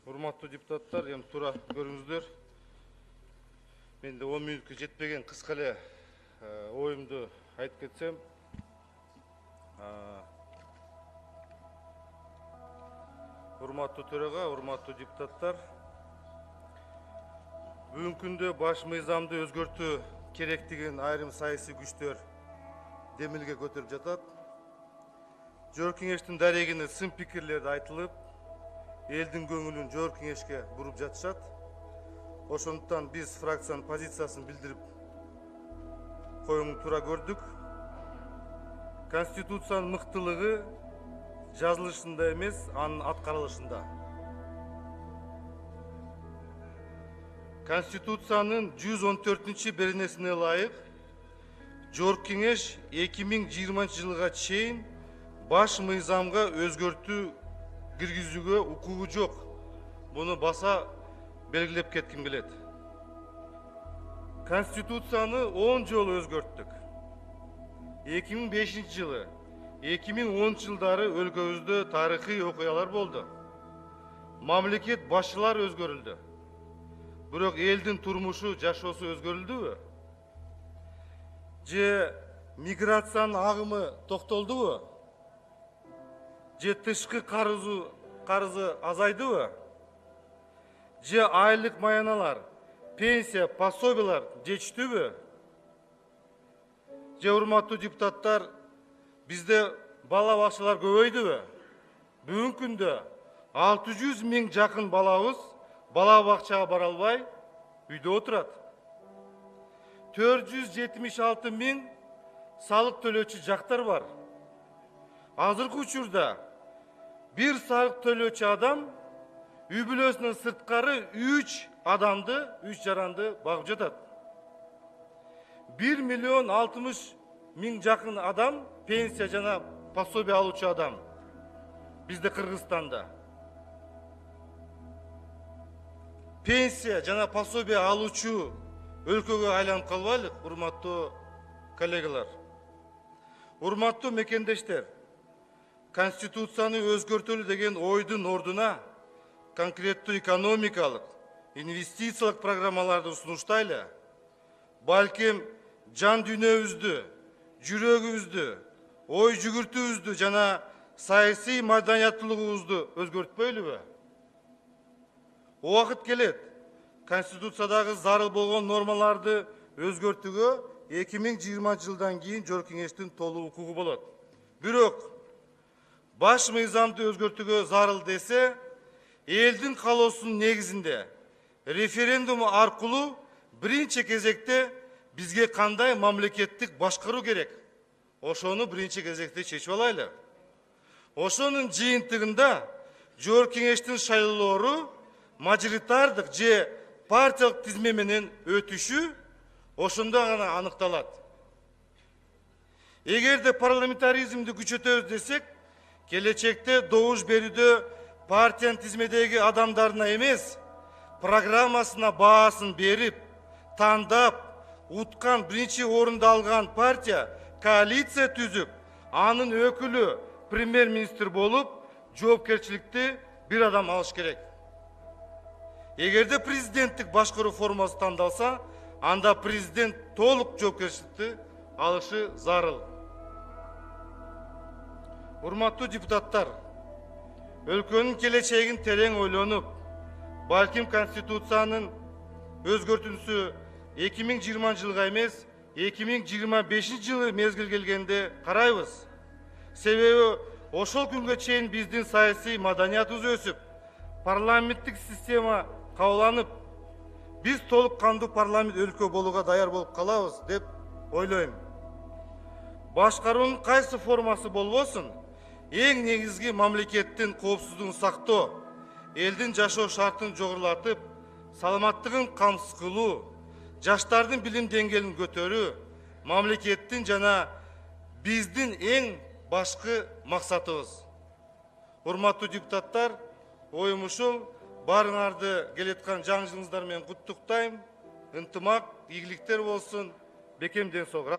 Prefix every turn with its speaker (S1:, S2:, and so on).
S1: Урматтуу депутаттар, эми туура көрүңүздөр. Менде 10 мүнөткө жетпеген кыска эле оюмду айтып кетсем. Урматтуу төрага, урматтуу депутаттар, бүгүнкү күндө баш мыйзамды өзгөртүү керектигин айрым саясий күчтөр демилге көтөрүп жатат. Жогорку кеңештин дарегине сын пикирлерди айтылып, элдин көңүлүн жогорку кеңешке буруп жатышат. Ошондуктан биз фракциянын позициясын билдирип коюуну туура көрдүк. Конституциянын мыктылыгы жазылышында эмес, анын аткарылышында. Конституциянын 114-беренесине ылайык жогорку кеңеш 2020 жылга чейин баш мыйзамга өзгөртүү киргизүүгө укугу жок. Буну баса белгилеп кетким келет. Конституцияны 10 жолу өзгөрттүк. 2005 жылы, 2010 жылдары өлкөбүздө тарыхый окуялар болду. Мамлекет башчылар өзгөрүлдү. Бирок элдин турмушу, жашоосу өзгөрүлдүбү? Же миграциянын агымы токтолдубу? Же тышкы карызы азайдыбы? Же айлык маяналар, пенсия, пособиялар жетиштүүбү? Же урматтуу депутаттар, бизде бала бакчалар көбөйдүбү? Бүгүнкү күндө 600 000 жакын балабыз бала бакчага бара албай үйдө отурат. 476 000 салык төлөөчү жактар бар. Азыркы учурда бир салык төлөөчү адам үй бүлөсүнөн сырткары 3 адамды, 3 жаранды багып жатат. 1 60 000 жакын адам пенсия жана пособие алуучу адам бизде Кыргызстанда. Пенсия жана пособие алуучу өлкөгө айланып калбайлык, урматтуу коллегалар. Урматтуу мекендештер, Конституцияны өзгөртөлү деген ойдун ордуна конкреттүү экономикалык, инвестициялык программаларды сунуштайлы. Балким жан дүйнөбүздү, жүрөгүбүздү, ой жүгүртүүбүздү жана саясий маданияттуулугубузду өзгөртпөйлүбү? Убакыт келет. Конституциядагы зарыл болгон нормаларды өзгөртүүгө 2020 жылдан кийин жогорку кеңештин толук укугу болот. Бирок баш мыйзамды өзгөртүүгө зарыл десе, элдин каалоосунун негизинде референдум аркылуу биринчи кезекте бизге кандай мамлекеттик башкаруу керек? Ошону биринчи кезекте чечип алайлы. Ошонун жыйынтыгында жогорку кеңештин шайлоолору мажоритардык же партиялык тизме менен өтүшү ошондо гана аныкталат. Эгерде парламентаризмди күчөтөбүз десек, келечекте добуш берүүдө партиянын тизмедеги адамдарына эмес, программасына баасын берип, тандап, уткан биринчи орунду алган партия коалиция түзүп, анын өкүлү премьер-министр болуп, жоопкерчиликти бир адам алыш керек. Эгерде президенттик башкаруу формасы тандалса, анда президент толук жоопкерчиликти алышы зарыл. Урматтуу депутаттар, өлкөнүн келечегин терең ойлонуп, балким Конституциянын өзгөртүүсү 2020 жылга эмес, 2025 жылы мезгил келгенде карайбыз. Себеби ошол күнгө чейин биздин саясий маданиятыбыз өсүп, парламенттик система кабыланып, биз толук кандуу парламент өлкө болууга даяр болуп калабыз деп ойлойм. Башкаруунун кайсы формасы болбосун, эң негизги мамлекеттин коопсуздугун сактоо, элдин жашоо шартын жогорулатып, саламаттыгын камсыз кылуу, жаштардын билим деңгээлин көтөрүү, мамлекеттин жана биздин эң башкы максатыбыз. Урматтуу депутаттар, оюм ушул. Барыңарды келеткан жаңы жылыңыздар менен куттуктайм. Ынтымак, ийгиликтер болсун. Бекем ден соолук.